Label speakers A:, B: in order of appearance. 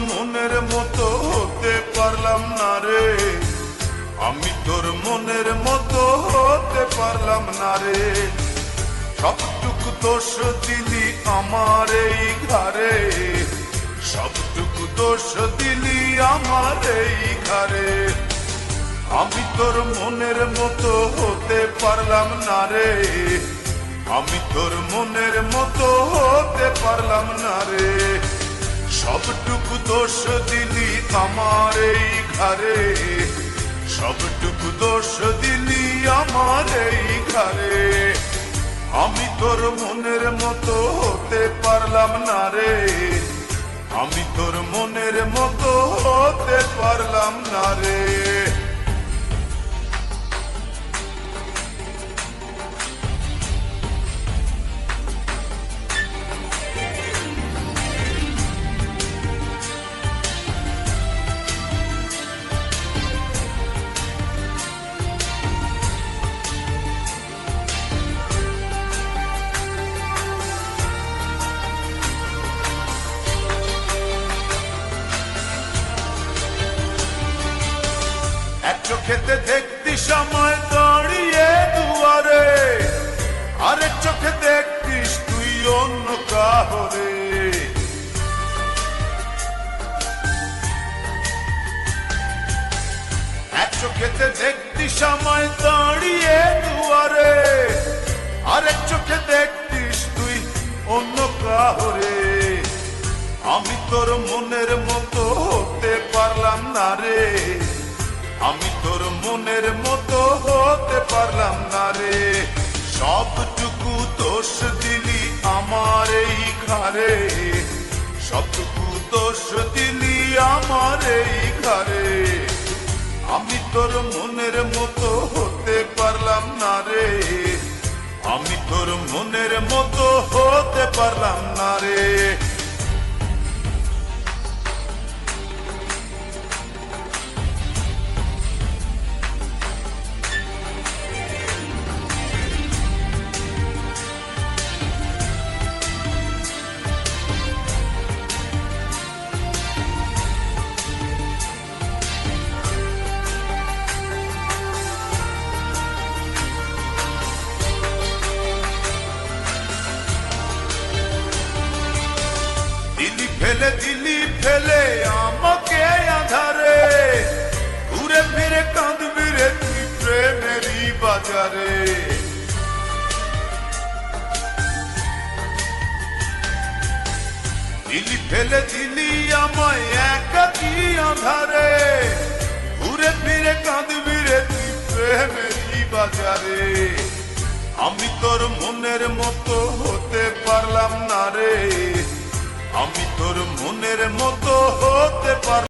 A: মনের মতো হতে পারলাম না রে, আমি তোর মনের মতো হতে পারলাম না রে। সবটুকু দোষ দিলি আমার এই ঘরে, সবটুকু দোষ দিলি আমার এই ঘরে। আমি তোর মনের মতো হতে পারলাম না রে, আমি তোর মনের মতো হতে পারলাম না রে। সবটুকু দোষ দিলি আমার এই ঘরে, সবটুকু দোষ দিলি আমার এই ঘরে। আমি তোর মনের মতো হতে পারলাম না রে, আমি তোর মনের মতো হতে পারলাম না রে। চোখেতে দেখতি সময় দাঁড়িয়ে দুয়ারে, আরেক চোখে দেখতিস তুই অন্য কাহরে। এক চোখেতে দেখতি সময় দাঁড়িয়ে দুয়ারে, আরেক চোখে দেখতিস তুই অন্য কাহরে। আমি তোর মনের মতো হতে পারলাম না রে, আমি তোর মনের মতো হতে পারলাম না রে। সবটুকু দোষ দিলি আমার এই ঘরে, সবটুকু দোষ দিলি আমার এই ঘরে। আমি তোর মনের মতো হতে পারলাম না রে, আমি তোর মনের মতো হতে পারলাম না রে। দিলি ফেলে আমাকে আধারে, ঘুরে ফিরে কাঁদবি রে তুই প্রেমেরই বাজারে। দিলি ফেলে দিলি আমায় একাকী আধারে, ঘুরে ফিরে কাঁদবি রে তুই প্রেমেরই বাজারে। আমি তোর মনের মতো হতে পারলাম না রে, আমি তোর মনের মতো হতে পার